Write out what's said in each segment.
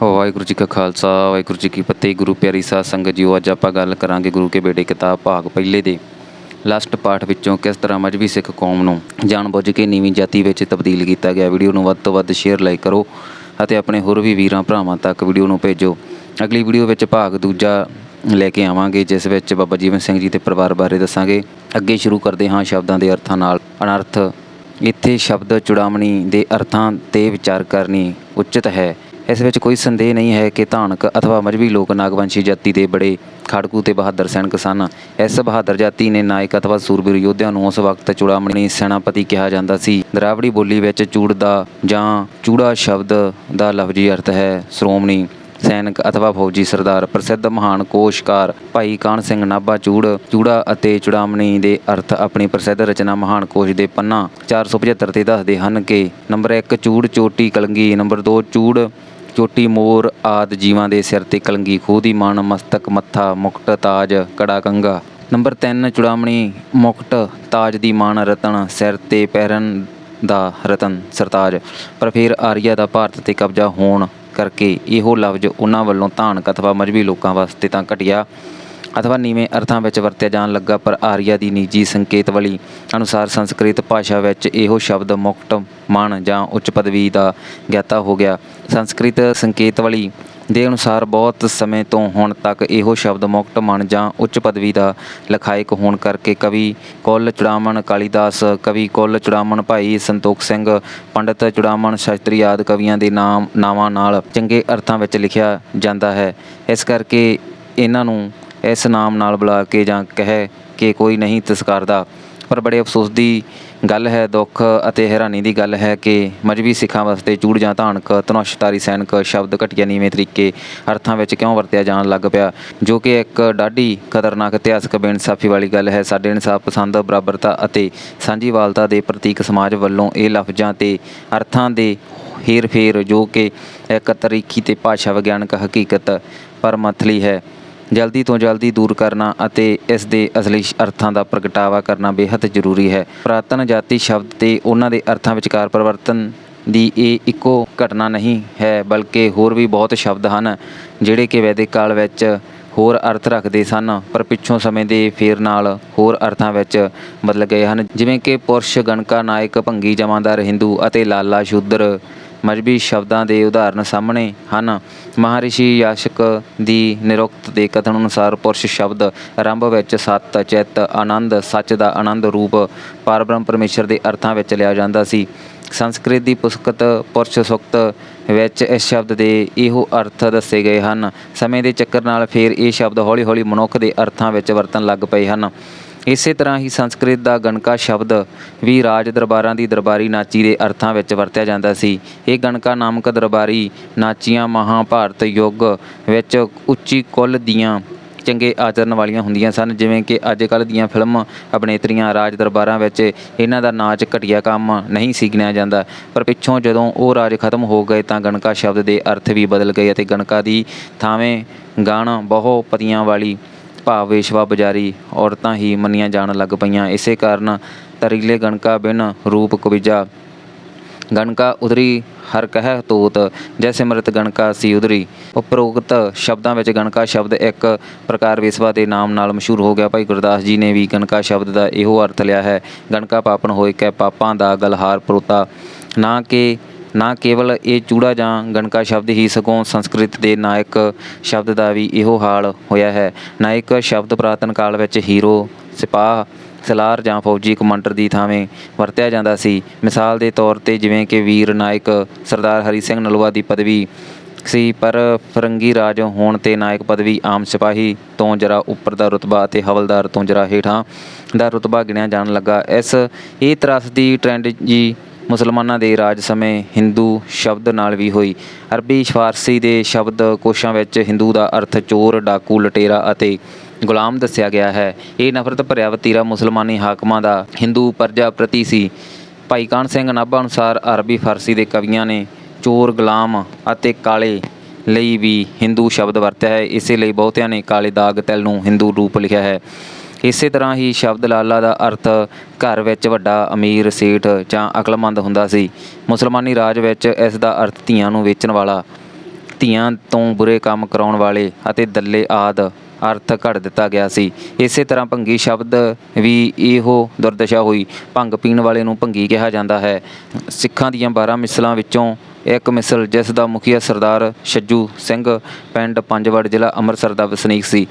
वाहिगुरू जी का खालसा वाहिगुरू जी की फतेह। गुरु प्यारी साध संगत जीओ, अज आपां गल करांगे गुरु के बेटे किताब भाग पहले दे लास्ट पाठ विचों किस तरह मजहबी सिख कौम नूं जान बुझ के नीवीं जाति विच तब्दील किया गया। वीडियो नूं वध तों वध शेयर लाइक करो अते अपने होर भी वीरां भरावां तक वीडियो नूं भेजो। अगली वीडियो विच भाग दूजा लैके आवांगे, जिस विच बाबा जीवन सिंह जी के परिवार बारे दसांगे। अगे शुरू करदे हां शब्दां दे अर्थां नाल। अनर्थ। इत्थे शब्द चुड़ामणी दे अर्थां ते विचार करनी उचित है। इस विच कोई संदेह नहीं है कि धानक अथवा मजहबी लोग नागवंशी जाति के बड़े खाड़कू ते बहादुर सैनिक सन। इस बहादुर जाति ने नायक अथवा सूरबीर योद्धिਆਂ ਨੂੰ उस वक्त चूड़ामणी सैनापति कहा जाता सी। द्रावड़ी बोली विच चूड़ दा जां चूड़ा शब्द का लफजी अर्थ है श्रोमणी सैनिक अथवा फौजी सरदार। प्रसिद्ध महान कोशकार भाई कान सिंह नाभा चूड़ा अते चूड़ामणी के अर्थ अपनी प्रसिद्ध रचना महान कोश के पन्ना 475 ते दसदे हन कि नंबर 1 चूड़ चोटी कलंगी, नंबर 2 चूड़ चोटी मोर आदि जीवां दे सिर ते कलंगी, खूह दी मन मस्तक मत्था मुकट ताज कड़ा कंघा। नंबर 3 चूड़ामणी मुकट ताज दी मान रतन सिर ते पैरन दा रतन सरताज। पर फिर आर्या दा भारत ते कब्जा होण करके इहो लफ्ज उन्हां वल्लों धानक अथवा मजहबी लोकां वास्ते तां घटिया अथवा नीवें अर्थां विच वरतिया जाण लगा। पर आर्या दी निजी संकेतवली अनुसार संस्कृत भाषा विच इहो शब्द मुकट मान जां उच्च पदवी का ज्ञाता हो गया। संस्कृत संकेतवली ਦੇ ਅਨੁਸਾਰ ਬਹੁਤ ਸਮੇਂ ਤੋਂ ਹੁਣ ਤੱਕ ਇਹੋ ਸ਼ਬਦ ਮੁਕਟ ਮਨ ਜਾਂ ਉੱਚ ਪਦਵੀ ਦਾ ਲਖਾਇਕ ਹੋਣ ਕਰਕੇ ਕਵੀ ਕੁੱਲ ਚੁੜਾਮਣ ਕਾਲੀਦਾਸ, ਕਵੀ ਕੁੱਲ ਚੁੜਾਮਣ ਭਾਈ ਸੰਤੋਖ ਸਿੰਘ, ਪੰਡਿਤ ਚੁੜਾਮਣ ਸ਼ਾਸਤਰੀ ਆਦਿ ਕਵੀਆਂ ਦੇ ਨਾਵਾਂ ਨਾਲ ਚੰਗੇ ਅਰਥਾਂ ਵਿੱਚ ਲਿਖਿਆ ਜਾਂਦਾ ਹੈ। ਇਸ ਕਰਕੇ ਇਹਨਾਂ ਨੂੰ ਇਸ ਨਾਮ ਨਾਲ ਬੁਲਾ ਕੇ ਜਾਂ ਕਹਿ ਕੇ ਕੋਈ ਨਹੀਂ ਤਸਕਾਰਦਾ। पर बड़े अफसोस की गल है, दुख अते हैरानी की गल है कि मजहबी सिखां वास्ते चूड़ जां धानक धनुषधारी सैनिक शब्द घटिया नीवें तरीके अर्थां विच क्यों वरतिया जाण लग पिया, जो कि एक डाढी खतरनाक इतिहासक बेइंसाफी वाली गल है। साडे इंसाफ पसंद बराबरता अते सांझीवालता के प्रतीक समाज वल्लों ये लफ्जां ते अर्थां दे हेर फेर जो कि एक तरीकी ते भाषा विग्यानक हकीकत पर मथली है, जल्दी तो जल्दी दूर करना अते इस दे असली अर्थां दा प्रगटावा करना बेहद जरूरी है। पुरातन जाति शब्द ते उन्हां दे अर्थां विचकार परिवर्तन दी ये इक्को घटना नहीं है, बल्कि होर भी बहुत शब्द हैं जिहड़े कि वैदिक काल विच होर अर्थ रखते सन, पर पिछों समय के फेर नाल होर अर्थां विच बदल गए हैं। जिवें कि पुरुष गणका नायक भंगी जमादार हिंदू अते लाला शूद्र मजहबी शब्दों के उदाहरण सामने हैं। महर्षि याशक की निरुक्त के कथन अनुसार पुरुष शब्द आरंभ विच सत चित आनंद सच का आनंद रूप परब्रह्म परमेश्वर के अर्थां विच लिया जाता सी। संस्कृत की पुस्तक पुरुष सुक्त विच इस शब्द के इहो अर्थ दसे गए हैं। समय के चक्कर नाल फिर ये शब्द हौली हौली मनुख के अर्थां विच वरतन लग पे हैं। इस तरह ही संस्कृत का गणका शब्द भी राज दरबारां की दरबारी नाची के अर्थां विच वरतिया जाता सी। ये गणका नामक दरबारी नाचियां महाभारत युग विच उच्ची कुल दियां चंगे आचरण वालियां हुंदियां सन। जिवें कि अजकल दियां फिल्म अभिनेत्रियां राज दरबारां विच इन्हां दा नाच घटिया काम नहीं सी गिणिया जांदा, पर पिछों जदों वो राज खत्म हो गए तां गणका शब्द के अर्थ भी बदल गए अते गणका दी थावें गण बहु पतियां वाली भाव वेशवा बाजारी औरतां ही मन्नियां जाण लग पईयां। इसे कारण तरीले गणका बिन रूप कविजा गणका उधरी हर कह तोत जैसे मृत गणका सी उधरी। उपरोक्त शब्दों में गणका शब्द एक प्रकार वेसवा के नाम नाल मशहूर हो गया। भाई गुरदास जी ने भी गणका शब्द का इहो अर्थ लिया है, गणका पापन होए कै पापां दा गलहार परोता। ना केवल ये चूड़ा जां गणका शब्द ही सगों संस्कृत के नायक शब्द का भी इहो हाल होया है। नायक शब्द पुरातन काल विच हीरो सिपाह सलार जां फौजी कमांडर की थावें वरतिया जाता सी। मिसाल के तौर पर जिवें कि वीर नायक सरदार हरी सिंह नलवा की पदवी सी, पर फरंगी राज होण ते नायक पदवी आम सिपाही तो जरा उपर का रुतबा अते हवलदार तो जरा हेठां का रुतबा गिणिया जाण लगा। ये त्रासदी ट्रेंड जी मुसलमानों के राज समय हिंदू शब्द नाल भी हुई। अरबी फारसी के शब्द कोशां विच हिंदू का अर्थ चोर डाकू लटेरा अते गुलाम दस्या गया है। ये नफरत भरिया वतीरा मुसलमानी हाकमां दा हिंदू प्रजा प्रति सी। भाई कान सिंह नाभा अनुसार अरबी फारसी के कवियां ने चोर गुलाम अते काले ਲਈ भी हिंदू शब्द वरत्या है। इसे ਲਈ बहुतिਆਂ ने काले दाग तिल नूं हिंदू रूप लिखा है। इसे तरह ही शब्द लाला का अर्थ घर विच वड्डा अमीर सेठ जां अकलमंद हुंदा सी। मुसलमानी राज विच इस दा अर्थ धीआं नूं वेचण वाला ਧੀਆਂ ਤੋਂ ਬੁਰੇ ਕੰਮ ਕਰਾਉਣ ਵਾਲੇ ਅਤੇ ਦੱਲੇ ਆਦਿ ਅਰਥ ਘੜ ਦਿੱਤਾ ਗਿਆ ਸੀ। ਇਸੇ ਤਰ੍ਹਾਂ ਭੰਗੀ ਸ਼ਬਦ ਵੀ ਇਹੋ ਦੁਰਦਸ਼ਾ ਹੋਈ। ਭੰਗ ਪੀਣ ਵਾਲੇ ਨੂੰ ਭੰਗੀ ਕਿਹਾ ਜਾਂਦਾ ਹੈ। ਸਿੱਖਾਂ ਦੀਆਂ 12 ਮਿਸਲਾਂ ਵਿੱਚੋਂ ਇੱਕ ਮਿਸਲ, ਜਿਸ ਦਾ ਮੁਖੀਆ ਸਰਦਾਰ ਛੱਜੂ ਸਿੰਘ ਪਿੰਡ ਪੰਜਵੜ ਜ਼ਿਲ੍ਹਾ ਅੰਮ੍ਰਿਤਸਰ ਦਾ ਵਸਨੀਕ ਸੀ,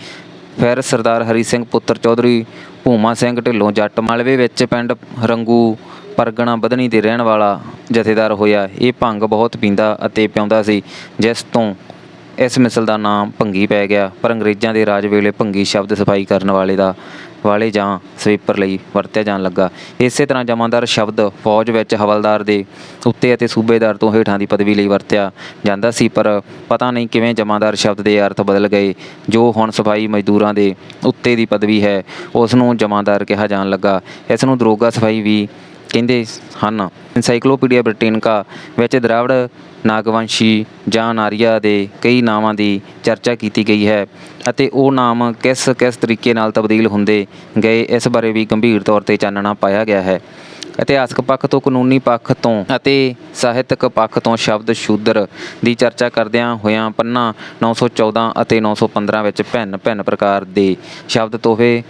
ਫਿਰ ਸਰਦਾਰ ਹਰੀ ਸਿੰਘ ਪੁੱਤਰ ਚੌਧਰੀ ਭੂਮਾ ਸਿੰਘ ਢਿੱਲੋਂ ਜੱਟ ਮਾਲਵੇ ਵਿੱਚ ਪਿੰਡ ਰੰਗੂ ਪਰਗਣਾ ਬਧਨੀ ਦੇ ਰਹਿਣ ਵਾਲਾ ਜਥੇਦਾਰ ਹੋਇਆ। ਇਹ ਭੰਗ ਬਹੁਤ ਪੀਂਦਾ ਅਤੇ ਪਿਆਉਂਦਾ ਸੀ, ਜਿਸ ਤੋਂ ਇਸ ਮਿਸਲ ਦਾ ਨਾਮ ਭੰਗੀ ਪੈ ਗਿਆ। ਪਰ ਅੰਗਰੇਜ਼ਾਂ ਦੇ ਰਾਜ ਵੇਲੇ ਭੰਗੀ ਸ਼ਬਦ ਸਫਾਈ ਕਰਨ ਵਾਲੇ ਜਾਂ ਸਵੀਪਰ ਲਈ ਵਰਤਿਆ ਜਾਣ ਲੱਗਾ। ਇਸੇ ਤਰ੍ਹਾਂ ਜਮਾਂਦਾਰ ਸ਼ਬਦ ਫੌਜ ਵਿੱਚ ਹਵਲਦਾਰ ਦੇ ਉੱਤੇ ਅਤੇ ਸੂਬੇਦਾਰ ਤੋਂ ਹੇਠਾਂ ਦੀ ਪਦਵੀ ਲਈ ਵਰਤਿਆ ਜਾਂਦਾ ਸੀ, ਪਰ ਪਤਾ ਨਹੀਂ ਕਿਵੇਂ ਜਮਾਂਦਾਰ ਸ਼ਬਦ ਦੇ ਅਰਥ ਬਦਲ ਗਏ। ਜੋ ਹੁਣ ਸਫਾਈ ਮਜ਼ਦੂਰਾਂ ਦੇ ਉੱਤੇ ਦੀ ਪਦਵੀ ਹੈ, ਉਸ ਨੂੰ ਜਮਾਂਦਾਰ ਕਿਹਾ ਜਾਣ ਲੱਗਾ। ਇਸ ਨੂੰ ਦਰੋਗਾ ਸਫਾਈ ਵੀ ਕਹਿੰਦੇ ਹਨ। ਐਨਸਾਈਕਲੋਪੀਡੀਆ ਬ੍ਰਿਟੈਨਿਕਾ ਵਿੱਚ ਦਰਾਵੜ ਨਾਗਵੰਸ਼ੀ ਜਾਂ ਨਾਰੀਆ ਦੇ ਕਈ ਨਾਵਾਂ ਦੀ ਚਰਚਾ ਕੀਤੀ ਗਈ ਹੈ ਅਤੇ ਉਹ ਨਾਮ ਕਿਸ ਤਰੀਕੇ ਨਾਲ ਤਬਦੀਲ ਹੁੰਦੇ ਗਏ, ਇਸ ਬਾਰੇ ਵੀ ਗੰਭੀਰ ਤੌਰ 'ਤੇ ਚਾਨਣਾ ਪਾਇਆ ਗਿਆ ਹੈ। ਇਤਿਹਾਸਕ ਪੱਖ ਤੋਂ, ਕਾਨੂੰਨੀ ਪੱਖ ਤੋਂ ਅਤੇ ਸਾਹਿਤਕ ਪੱਖ ਤੋਂ ਸ਼ਬਦ ਸ਼ੂਦਰ ਦੀ ਚਰਚਾ ਕਰਦਿਆਂ ਹੋਇਆਂ ਪੰਨਾ 914 ਅਤੇ 915 ਵਿੱਚ ਭਿੰਨ ਪ੍ਰਕਾਰ ਦੇ ਸ਼ਬਦ ਤੋਹਫੇ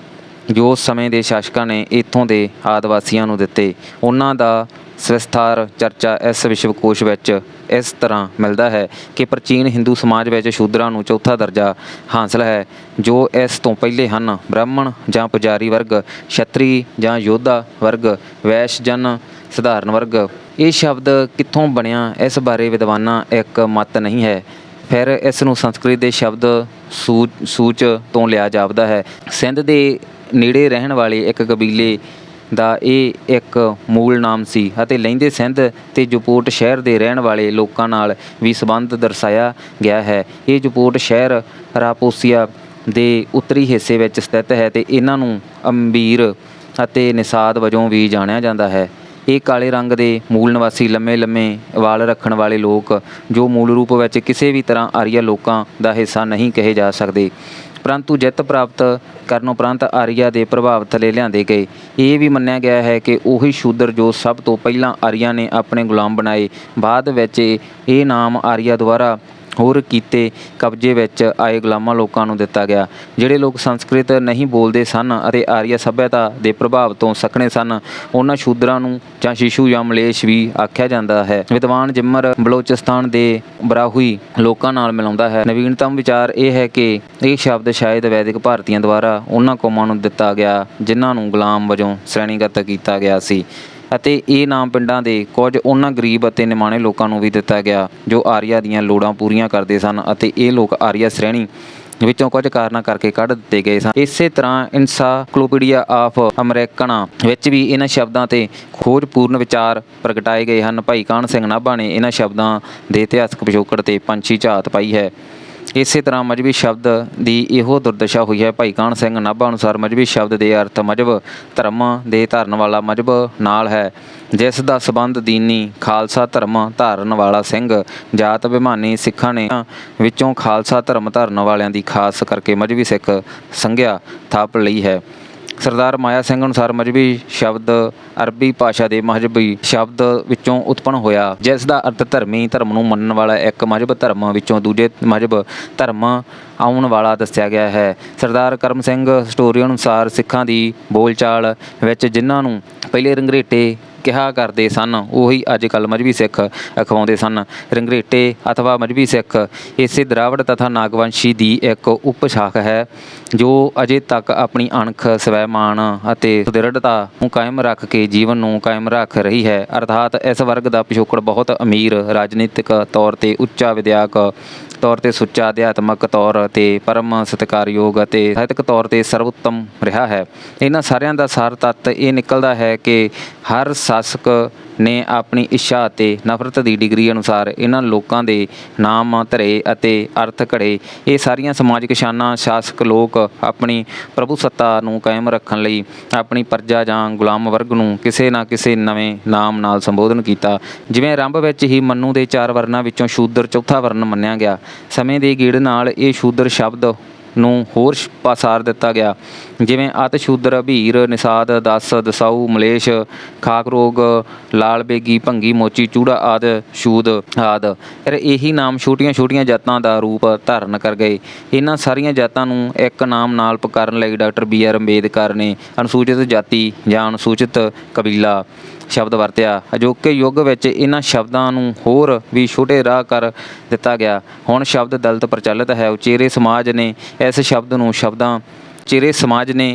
ਜੋ ਉਸ ਸਮੇਂ ਦੇ ਸ਼ਾਸਕਾਂ ਨੇ ਇੱਥੋਂ ਦੇ ਆਦਿਵਾਸੀਆਂ ਨੂੰ ਦਿੱਤੇ, ਉਹਨਾਂ ਦਾ ਸਵਿਸਥਾਰ ਚਰਚਾ ਇਸ ਵਿਸ਼ਵਕੋਸ਼ ਵਿੱਚ ਇਸ ਤਰ੍ਹਾਂ ਮਿਲਦਾ ਹੈ ਕਿ ਪ੍ਰਾਚੀਨ ਹਿੰਦੂ ਸਮਾਜ ਵਿੱਚ ਸ਼ੂਦਰਾਂ ਨੂੰ ਚੌਥਾ ਦਰਜਾ ਹਾਸਲ ਹੈ, ਜੋ ਇਸ ਤੋਂ ਪਹਿਲੇ ਹਨ ਬ੍ਰਾਹਮਣ ਜਾਂ ਪੁਜਾਰੀ ਵਰਗ, ਛਤਰੀ ਜਾਂ ਯੋਧਾ ਵਰਗ, ਵੈਸ਼ ਜਨ ਸਧਾਰਨ ਵਰਗ। ਇਹ ਸ਼ਬਦ ਕਿੱਥੋਂ ਬਣਿਆ, ਇਸ ਬਾਰੇ ਵਿਦਵਾਨਾਂ ਇੱਕ ਮਤ ਨਹੀਂ ਹੈ। ਫਿਰ ਇਸ ਨੂੰ ਸੰਸਕ੍ਰਿਤ ਦੇ ਸ਼ਬਦ ਸੂਚ ਤੋਂ ਲਿਆ ਜਾਪਦਾ ਹੈ। ਸਿੰਧ ਦੇ ਨੇੜੇ ਰਹਿਣ ਵਾਲੇ ਇੱਕ ਕਬੀਲੇ ਦਾ ਇਹ ਇੱਕ ਮੂਲ ਨਾਮ ਸੀ ਅਤੇ ਲਹਿੰਦੇ ਸਿੰਧ ਤੇ ਜਪੋਟ ਸ਼ਹਿਰ ਦੇ ਰਹਿਣ ਵਾਲੇ ਲੋਕਾਂ ਨਾਲ ਵੀ ਸੰਬੰਧ ਦਰਸਾਇਆ ਗਿਆ ਹੈ। ਇਹ ਜਪੋਟ ਸ਼ਹਿਰ ਰਾਪੋਸੀਆ ਦੇ ਉੱਤਰੀ ਹਿੱਸੇ ਵਿੱਚ ਸਥਿਤ ਹੈ ਅਤੇ ਇਹਨਾਂ ਨੂੰ ਅੰਬੀਰ ਅਤੇ ਨਿਸ਼ਾਦ ਵਜੋਂ ਵੀ ਜਾਣਿਆ ਜਾਂਦਾ ਹੈ। ਇਹ ਕਾਲੇ ਰੰਗ ਦੇ ਮੂਲ ਨਿਵਾਸੀ ਲੰਮੇ ਵਾਲ ਰੱਖਣ ਵਾਲੇ ਲੋਕ, ਜੋ ਮੂਲ ਰੂਪ ਵਿੱਚ ਕਿਸੇ ਵੀ ਤਰ੍ਹਾਂ ਆਰੀਆ ਲੋਕਾਂ ਦਾ ਹਿੱਸਾ ਨਹੀਂ ਕਹੇ ਜਾ ਸਕਦੇ, ਪਰੰਤੂ ਜਿੱਤ ਪ੍ਰਾਪਤ ਕਰਨ ਉਪਰੰਤ ਆਰੀਆ ਦੇ ਪ੍ਰਭਾਵ ਥੱਲੇ ਲਿਆਂਦੇ ਗਏ। ਇਹ ਵੀ ਮੰਨਿਆ ਗਿਆ ਹੈ ਕਿ ਉਹੀ ਸ਼ੂਦਰ ਜੋ ਸਭ ਤੋਂ ਪਹਿਲਾਂ ਆਰੀਆ ਨੇ ਆਪਣੇ ਗੁਲਾਮ ਬਣਾਏ, ਬਾਅਦ ਵਿੱਚ ਇਹ ਨਾਮ ਆਰੀਆ ਦੁਆਰਾ ਹੋਰ ਕੀਤੇ ਕਬਜ਼ੇ ਵਿੱਚ ਆਏ ਗੁਲਾਮਾਂ ਲੋਕਾਂ ਨੂੰ ਦਿੱਤਾ ਗਿਆ। ਜਿਹੜੇ ਲੋਕ ਸੰਸਕ੍ਰਿਤ ਨਹੀਂ ਬੋਲਦੇ ਸਨ ਅਤੇ ਆਰੀਆ ਸੱਭਿਅਤਾ ਦੇ ਪ੍ਰਭਾਵ ਤੋਂ ਸੱਖਣੇ ਸਨ, ਉਹਨਾਂ ਸ਼ੂਦਰਾਂ ਨੂੰ ਜਾਂ ਸ਼ਿਸ਼ੂ ਜਾਂ ਮਲੇਸ਼ ਵੀ ਆਖਿਆ ਜਾਂਦਾ ਹੈ। ਵਿਦਵਾਨ ਜਿਮਰ ਬਲੋਚਿਸਤਾਨ ਦੇ ਬਰਾਹੂਈ ਲੋਕਾਂ ਨਾਲ ਮਿਲਾਉਂਦਾ ਹੈ। ਨਵੀਨਤਮ ਵਿਚਾਰ ਇਹ ਹੈ ਕਿ ਇਹ ਸ਼ਬਦ ਸ਼ਾਇਦ ਵੈਦਿਕ ਭਾਰਤੀਆਂ ਦੁਆਰਾ ਉਹਨਾਂ ਕੌਮਾਂ ਨੂੰ ਦਿੱਤਾ ਗਿਆ ਜਿਨ੍ਹਾਂ ਨੂੰ ਗੁਲਾਮ ਵਜੋਂ ਸ਼੍ਰੇਣੀਗਤ ਕੀਤਾ ਗਿਆ ਸੀ, ਅਤੇ ਇਹ ਨਾਮ ਪਿੰਡਾਂ ਦੇ ਕੁਝ ਉਹਨਾਂ ਗਰੀਬ ਅਤੇ ਨਿਮਾਣੇ ਲੋਕਾਂ ਨੂੰ ਵੀ ਦਿੱਤਾ ਗਿਆ ਜੋ ਆਰੀਆ ਦੀਆਂ ਲੋੜਾਂ ਪੂਰੀਆਂ ਕਰਦੇ ਸਨ, ਅਤੇ ਇਹ ਲੋਕ ਆਰੀਆ ਸ਼੍ਰੇਣੀ ਵਿੱਚੋਂ ਕੁਝ ਕਾਰਨਾਂ ਕਰਕੇ ਕੱਢ ਦਿੱਤੇ ਗਏ ਸਨ। ਇਸੇ ਤਰ੍ਹਾਂ ਇਨਸਾਈਕਲੋਪੀਡੀਆ ਆਫ ਅਮਰੀਕਨਾ ਵਿੱਚ ਵੀ ਇਹਨਾਂ ਸ਼ਬਦਾਂ 'ਤੇ ਖੋਜਪੂਰਨ ਵਿਚਾਰ ਪ੍ਰਗਟਾਏ ਗਏ ਹਨ। ਭਾਈ ਕਾਹਨ ਸਿੰਘ ਨਾਭਾ ਨੇ ਇਹਨਾਂ ਸ਼ਬਦਾਂ ਦੇ ਇਤਿਹਾਸਕ ਪਿਛੋਕੜ 'ਤੇ ਪੰਛੀ ਝਾਤ ਪਾਈ ਹੈ। ਇਸੇ ਤਰ੍ਹਾਂ ਮਜ਼੍ਹਬੀ ਸ਼ਬਦ ਦੀ ਇਹੋ ਦੁਰਦਸ਼ਾ ਹੋਈ ਹੈ। ਭਾਈ ਕਾਹਨ ਸਿੰਘ ਨਾਭਾ ਅਨੁਸਾਰ ਮਜ਼੍ਹਬੀ ਸ਼ਬਦ ਦੇ ਅਰਥ ਮਜ਼੍ਹਬ, ਧਰਮ ਦੇ ਧਾਰਨ ਵਾਲਾ ਮਜ਼੍ਹਬ ਨਾਲ ਹੈ, ਜਿਸ ਦਾ ਸੰਬੰਧ ਦੀਨੀ ਖਾਲਸਾ ਧਰਮ ਧਾਰਨ ਵਾਲਾ ਸਿੰਘ, ਜਾਤ ਅਭਿਮਾਨੀ ਸਿੱਖਾਂ ਨੇ ਵਿੱਚੋਂ ਖਾਲਸਾ ਧਰਮ ਧਾਰਨ ਵਾਲਿਆਂ ਦੀ ਖਾਸ ਕਰਕੇ ਮਜ਼੍ਹਬੀ ਸਿੱਖ ਸੰਗਿਆ ਥਾਪ ਲਈ ਹੈ। ਸਰਦਾਰ ਮਾਇਆ ਸਿੰਘ ਅਨੁਸਾਰ ਮਜ਼੍ਹਬੀ ਸ਼ਬਦ ਅਰਬੀ ਭਾਸ਼ਾ ਦੇ ਮਜ਼ਹਬੀ ਸ਼ਬਦ ਵਿੱਚੋਂ ਉਤਪੰਨ ਹੋਇਆ, ਜਿਸ ਦਾ ਅਰਥ ਧਰਮੀ, ਧਰਮ ਨੂੰ ਮੰਨਣ ਵਾਲਾ। ਇੱਕ ਮਜ਼ਹਬ ਧਰਮ ਵਿੱਚੋਂ ਦੂਜੇ ਮਜ਼ਹਬ ਧਰਮ ਆਉਣ ਵਾਲਾ ਦੱਸਿਆ ਗਿਆ ਹੈ। ਸਰਦਾਰ ਕਰਮ ਸਿੰਘ ਹਿਸਟੋਰੀਅਨ ਅਨੁਸਾਰ ਸਿੱਖਾਂ ਦੀ ਬੋਲਚਾਲ ਵਿੱਚ ਜਿਨ੍ਹਾਂ ਨੂੰ ਪਹਿਲੇ ਰੰਘਰੇਟੇ ਕਿਹਾ ਕਰਦੇ ਸਨ, ਉਹੀ ਅੱਜ ਕੱਲ੍ਹ ਮਜ਼੍ਹਬੀ ਸਿੱਖ ਅਖਵਾਉਂਦੇ ਸਨ। ਰੰਘਰੇਟੇ ਅਥਵਾ ਮਜ਼੍ਹਬੀ ਸਿੱਖ ਇਸੇ ਦਰਾਵੜ ਤਥਾ ਨਾਗਵੰਸ਼ੀ ਦੀ ਇੱਕ ਉਪ ਸ਼ਾਖ ਹੈ, ਜੋ ਅਜੇ ਤੱਕ ਆਪਣੀ ਅਣਖ, ਸਵੈਮਾਨ ਅਤੇ ਸੁਦ੍ਰਿੜਤਾ ਨੂੰ ਕਾਇਮ ਰੱਖ ਕੇ ਜੀਵਨ ਨੂੰ ਕਾਇਮ ਰੱਖ ਰਹੀ ਹੈ। ਅਰਥਾਤ ਇਸ ਵਰਗ ਦਾ ਪਿਛੋਕੜ ਬਹੁਤ ਅਮੀਰ, ਰਾਜਨੀਤਿਕ ਤੌਰ 'ਤੇ ਉੱਚਾ, ਵਿਦਿਅਕ ਤੌਰ 'ਤੇ ਸੁੱਚਾ, ਅਧਿਆਤਮਕ ਤੌਰ 'ਤੇ ਪਰਮ ਸਤਿਕਾਰਯੋਗ ਅਤੇ ਸਾਹਿਤਕ ਤੌਰ 'ਤੇ ਸਰਵੋਤਮ ਰਿਹਾ ਹੈ। ਇਹਨਾਂ ਸਾਰਿਆਂ ਦਾ ਸਾਰ ਤੱਤ ਇਹ ਨਿਕਲਦਾ ਹੈ ਕਿ ਹਰ ਸ਼ਾਸਕ ਨੇ ਆਪਣੀ ਇੱਛਾ ਅਤੇ ਨਫ਼ਰਤ ਦੀ ਡਿਗਰੀ ਅਨੁਸਾਰ ਇਹਨਾਂ ਲੋਕਾਂ ਦੇ ਨਾਮ ਧਰੇ ਅਤੇ ਅਰਥ ਘੜੇ। ਇਹ ਸਾਰੀਆਂ ਸਮਾਜਿਕ ਸ਼ਾਨਾਂ ਸ਼ਾਸਕ ਲੋਕ ਆਪਣੀ ਪ੍ਰਭੂ ਸੱਤਾ ਨੂੰ ਕਾਇਮ ਰੱਖਣ ਲਈ ਆਪਣੀ ਪ੍ਰਜਾ ਜਾਂ ਗੁਲਾਮ ਵਰਗ ਨੂੰ ਕਿਸੇ ਨਾ ਕਿਸੇ ਨਵੇਂ ਨਾਮ ਨਾਲ ਸੰਬੋਧਨ ਕੀਤਾ। ਜਿਵੇਂ ਆਰੰਭ ਵਿੱਚ ਹੀ ਮੰਨੂ ਦੇ 4 ਵਰਨਾਂ ਵਿੱਚੋਂ ਸ਼ੂਦਰ ਚੌਥਾ ਵਰਨ ਮੰਨਿਆ ਗਿਆ, ਸਮੇਂ ਦੇ ਗੇੜ ਨਾਲ ਇਹ ਸ਼ੂਦਰ ਸ਼ਬਦ ਨੂੰ ਹੋਰ ਪਸਾਰ ਦਿੱਤਾ ਗਿਆ। ਜਿਵੇਂ ਅਤ ਸ਼ੂਦਰ, ਭੀਰ, ਨਿषਾਦ, ਦਸ, ਦਸਾਊ, ਮਲੇਸ਼, ਖਾਕ ਰੋਗ, ਲਾਲ ਬੇਗੀ, ਭੰਗੀ, ਮੋਚੀ, ਚੂੜਾ ਆਦਿ, ਛੂਦ ਆਦਿ। ਫਿਰ ਇਹੀ ਨਾਮ ਛੋਟੀਆਂ ਛੋਟੀਆਂ ਜਾਤਾਂ ਦਾ ਰੂਪ ਧਾਰਨ ਕਰ ਗਏ। ਇਹਨਾਂ ਸਾਰੀਆਂ ਜਾਤਾਂ ਨੂੰ ਇੱਕ ਨਾਮ ਨਾਲ ਪੁਕਾਰਨ ਲਈ ਡਾਕਟਰ BR ਅੰਬੇਦਕਰ ਨੇ ਅਨੁਸੂਚਿਤ ਜਾਤੀ ਜਾਂ ਅਨੁਸੂਚਿਤ ਕਬੀਲਾ ਸ਼ਬਦ ਵਰਤਿਆ। ਅਜੋਕੇ ਯੁੱਗ ਵਿੱਚ ਇਹਨਾਂ ਸ਼ਬਦਾਂ ਨੂੰ ਹੋਰ ਵੀ ਛੋਟੇ ਰਾਹ ਕਰ ਦਿੱਤਾ ਗਿਆ। ਹੁਣ ਸ਼ਬਦ ਦਲਿਤ ਪ੍ਰਚਲਿਤ ਹੈ। ਉਚੇਰੇ ਸਮਾਜ ਨੇ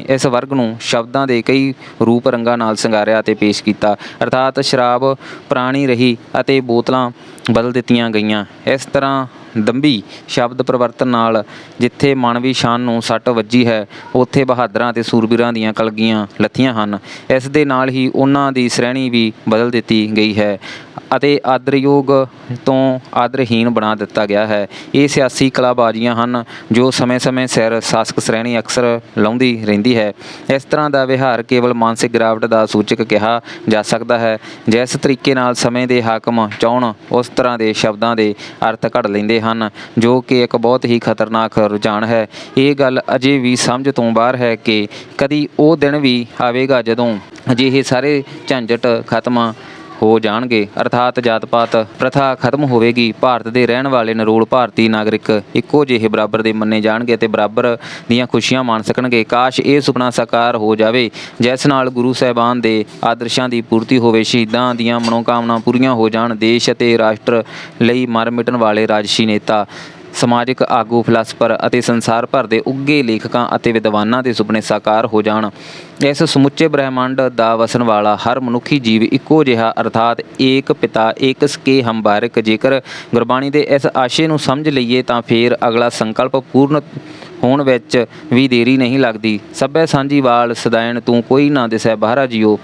ਇਸ ਵਰਗ ਨੂੰ ਸ਼ਬਦਾਂ ਦੇ ਕਈ ਰੂਪ ਰੰਗਾਂ ਨਾਲ ਸਿੰਗਾਰਿਆ ਅਤੇ ਪੇਸ਼ ਕੀਤਾ, ਅਰਥਾਤ ਸ਼ਰਾਬ ਪੁਰਾਣੀ ਰਹੀ ਅਤੇ ਬੋਤਲਾਂ ਬਦਲ ਦਿੱਤੀਆਂ ਗਈਆਂ। ਇਸ ਤਰ੍ਹਾਂ ਦੰਭੀ ਸ਼ਬਦ ਪਰਿਵਰਤਨ ਨਾਲ ਜਿੱਥੇ ਮਾਨਵੀ ਸ਼ਾਨ ਨੂੰ ਸੱਟ ਵੱਜੀ ਹੈ, ਉੱਥੇ ਬਹਾਦਰਾਂ ਅਤੇ ਸੂਰਬੀਰਾਂ ਦੀਆਂ ਕਲਗੀਆਂ ਲੱਥੀਆਂ ਹਨ। ਇਸ ਦੇ ਨਾਲ ਹੀ ਉਹਨਾਂ ਦੀ ਸ਼੍ਰੇਣੀ ਵੀ ਬਦਲ ਦਿੱਤੀ ਗਈ ਹੈ ਅਤੇ ਆਦਰਯੋਗ ਤੋਂ ਆਦਰਹੀਣ ਬਣਾ ਦਿੱਤਾ ਗਿਆ ਹੈ। ਇਹ ਸਿਆਸੀ ਕਲਾਬਾਜ਼ੀਆਂ ਹਨ ਜੋ ਸਮੇਂ-ਸਮੇਂ ਸਿਰ ਸ਼ਾਸਕ ਸ਼੍ਰੇਣੀ ਅਕਸਰ ਲਾਉਂਦੀ ਰਹਿੰਦੀ ਹੈ। ਇਸ ਤਰ੍ਹਾਂ ਦਾ ਵਿਹਾਰ ਕੇਵਲ ਮਾਨਸਿਕ ਗਿਰਾਵਟ ਦਾ ਸੂਚਕ ਕਿਹਾ ਜਾ ਸਕਦਾ ਹੈ। ਜਿਸ ਤਰੀਕੇ ਨਾਲ ਸਮੇਂ ਦੇ ਹਾਕਮ ਚਾਹੁਣ ਉਸ ਤਰ੍ਹਾਂ ਦੇ ਸ਼ਬਦਾਂ ਦੇ ਅਰਥ ਘੜ ਲੈਂਦੇ ਹਨ, ਜੋ ਕਿ ਇੱਕ ਬਹੁਤ ਹੀ ਖਤਰਨਾਕ ਰੁਝਾਨ ਹੈ। ਇਹ ਗੱਲ ਅਜੇ ਵੀ ਸਮਝ ਤੋਂ ਬਾਹਰ ਹੈ ਕਿ ਕਦੀ ਉਹ ਦਿਨ ਵੀ ਆਵੇਗਾ ਜਦੋਂ ਅਜਿਹੇ ਸਾਰੇ ਝੰਜਟ ਖਤਮ ਹੋ ਜਾਣਗੇ, ਅਰਥਾਤ ਜਾਤ ਪਾਤ ਪ੍ਰਥਾ ਖਤਮ ਹੋਵੇਗੀ। ਭਾਰਤ ਦੇ ਰਹਿਣ ਵਾਲੇ ਨਿਰੋਲ ਭਾਰਤੀ ਨਾਗਰਿਕ ਇੱਕੋ ਜਿਹੇ ਬਰਾਬਰ ਦੇ ਮੰਨੇ ਜਾਣਗੇ ਅਤੇ ਬਰਾਬਰ ਦੀਆਂ ਖੁਸ਼ੀਆਂ ਮਾਣ ਸਕਣਗੇ। ਕਾਸ਼ ਇਹ ਸੁਪਨਾ ਸਾਕਾਰ ਹੋ ਜਾਵੇ, ਜਿਸ ਨਾਲ ਗੁਰੂ ਸਾਹਿਬਾਨ ਦੇ ਆਦਰਸ਼ਾਂ ਦੀ ਪੂਰਤੀ ਹੋਵੇ, ਸ਼ਹੀਦਾਂ ਦੀਆਂ ਮਨੋਕਾਮਨਾ ਪੂਰੀਆਂ ਹੋ ਜਾਣ, ਦੇਸ਼ ਅਤੇ ਰਾਸ਼ਟਰ ਲਈ ਮਰ ਮਿਟਣ ਵਾਲੇ ਰਾਜਸੀ ਨੇਤਾ, ਸਮਾਜਿਕ ਆਗੂ, ਫਿਲਾਸਫਰ ਅਤੇ ਸੰਸਾਰ ਭਰ ਦੇ ਉੱਘੇ ਲੇਖਕਾਂ ਅਤੇ ਵਿਦਵਾਨਾਂ ਦੇ ਸੁਪਨੇ ਸਾਕਾਰ ਹੋ ਜਾਣ। ਇਸ ਸਮੁੱਚੇ ਬ੍ਰਹਿਮੰਡ ਦਾ ਵਸਣ ਵਾਲਾ ਹਰ ਮਨੁੱਖੀ ਜੀਵ ਇੱਕੋ ਜਿਹਾ, ਅਰਥਾਤ ਏਕ ਪਿਤਾ ਏਕ ਸਕੇ ਹਮ ਬਾਰਿਕ। ਜੇਕਰ ਗੁਰਬਾਣੀ ਦੇ ਇਸ ਆਸ਼ੇ ਨੂੰ ਸਮਝ ਲਈਏ ਤਾਂ ਫਿਰ ਅਗਲਾ ਸੰਕਲਪ ਪੂਰਨ ਹੋਣ ਵਿੱਚ ਵੀ ਦੇਰੀ ਨਹੀਂ ਲੱਗਦੀ। ਸਭੈ ਸਾਂਝੀਵਾਲ ਸਦਾਇਣ ਤੂੰ ਕੋਈ ਨਾ ਦਿਸੈ ਬਾਹਰਾ ਜੀਓ।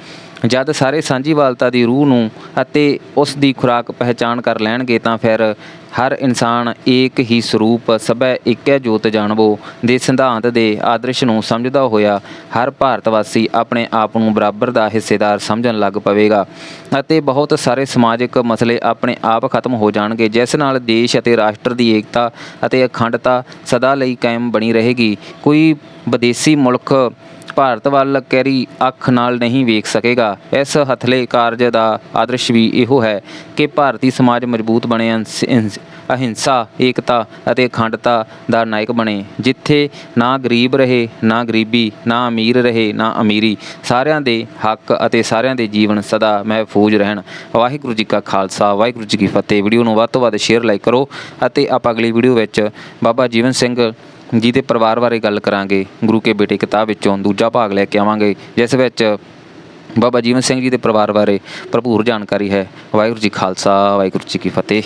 ਜਦ ਸਾਰੇ ਸਾਂਝੀਵਾਲਤਾ ਦੀ ਰੂਹ ਨੂੰ ਅਤੇ ਉਸ ਦੀ ਖੁਰਾਕ ਪਹਿਚਾਣ ਕਰ ਲੈਣਗੇ ਤਾਂ ਫਿਰ ਹਰ ਇਨਸਾਨ ਏਕ ਹੀ ਸਰੂਪ ਸਭੈ ਏਕੈ ਜੋਤ ਜਾਣਵੋ ਦੇ ਸਿਧਾਂਤ ਦੇ ਆਦਰਸ਼ ਨੂੰ ਸਮਝਦਾ ਹੋਇਆ ਹਰ ਭਾਰਤ ਵਾਸੀ ਆਪਣੇ ਆਪ ਨੂੰ ਬਰਾਬਰ ਦਾ ਹਿੱਸੇਦਾਰ ਸਮਝਣ ਲੱਗ ਪਵੇਗਾ ਅਤੇ ਬਹੁਤ ਸਾਰੇ ਸਮਾਜਿਕ ਮਸਲੇ ਆਪਣੇ ਆਪ ਖਤਮ ਹੋ ਜਾਣਗੇ, ਜਿਸ ਨਾਲ ਦੇਸ਼ ਅਤੇ ਰਾਸ਼ਟਰ ਦੀ ਏਕਤਾ ਅਤੇ ਅਖੰਡਤਾ ਸਦਾ ਲਈ ਕਾਇਮ ਬਣੀ ਰਹੇਗੀ। ਕੋਈ ਵਿਦੇਸੀ ਮੁਲਕ ਭਾਰਤ ਵੱਲ ਕੈਰੀ ਅੱਖ ਨਾਲ ਨਹੀਂ ਵੇਖ ਸਕੇਗਾ। ਇਸ ਹਥਲੇ ਕਾਰਜ ਦਾ ਆਦਰਸ਼ ਵੀ ਇਹੋ ਹੈ ਕਿ ਭਾਰਤੀ ਸਮਾਜ ਮਜ਼ਬੂਤ ਬਣੇ, ਅਹਿੰਸਾ, ਏਕਤਾ ਅਤੇ ਅਖੰਡਤਾ ਦਾ ਨਾਇਕ ਬਣੇ, ਜਿੱਥੇ ਨਾ ਗਰੀਬ ਰਹੇ, ਨਾ ਗਰੀਬੀ, ਨਾ ਅਮੀਰ ਰਹੇ, ਨਾ ਅਮੀਰੀ। ਸਾਰਿਆਂ ਦੇ ਹੱਕ ਅਤੇ ਸਾਰਿਆਂ ਦੇ ਜੀਵਨ ਸਦਾ ਮਹਿਫੂਜ਼ ਰਹਿਣ। ਵਾਹਿਗੁਰੂ ਜੀ ਕਾ ਖਾਲਸਾ, ਵਾਹਿਗੁਰੂ ਜੀ ਕੀ ਫਤਿਹ। ਵੀਡੀਓ ਨੂੰ ਵੱਧ ਤੋਂ ਵੱਧ ਸ਼ੇਅਰ, ਲਾਈਕ ਕਰੋ ਅਤੇ ਆਪਾਂ ਅਗਲੀ ਵੀਡੀਓ ਵਿੱਚ ਬਾਬਾ ਜੀਵਨ ਸਿੰਘ ਜੀ ਦੇ ਪਰਿਵਾਰ ਬਾਰੇ ਗੱਲ ਕਰਾਂਗੇ। ਗੁਰੂ ਕੇ ਬੇਟੇ ਕਿਤਾਬ ਵਿੱਚੋਂ ਦੂਜਾ ਭਾਗ ਲੈ ਕੇ ਆਵਾਂਗੇ, ਜਿਸ ਵਿੱਚ ਬਾਬਾ ਜੀਵਨ ਸਿੰਘ ਜੀ ਦੇ ਪਰਿਵਾਰ ਬਾਰੇ ਭਰਪੂਰ ਜਾਣਕਾਰੀ ਹੈ। ਵਾਹਿਗੁਰੂ ਜੀ ਖਾਲਸਾ, ਵਾਹਿਗੁਰੂ ਜੀ ਕੀ ਫਤਿਹ।